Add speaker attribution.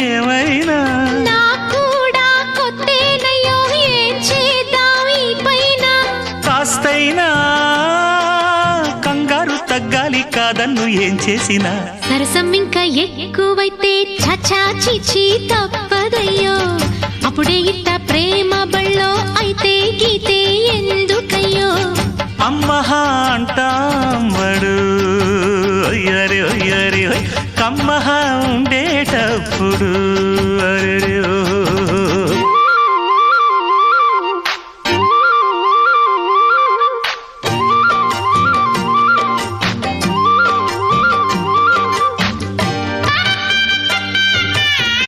Speaker 1: ఏమైనా
Speaker 2: కూడా కొత్తేనయ్యో ఏం చేద్దాం ఈ పైన
Speaker 1: కాస్తైనా కంగారు తగ్గాలి కాదన్ను ఏం చేసినా
Speaker 2: సరసం ఇంకా ఎక్కువైతే చచా చిచి తప్పదయ్యో అప్పుడే ఇట్ట ప్రేమ బళ్ళో అయితే గీతే ఎందుకయ్యో
Speaker 1: అమ్మహా అంటామడు ఒయ్యరి ఒయ్యరి కమ్మహా ఉండేటప్పుడు అరే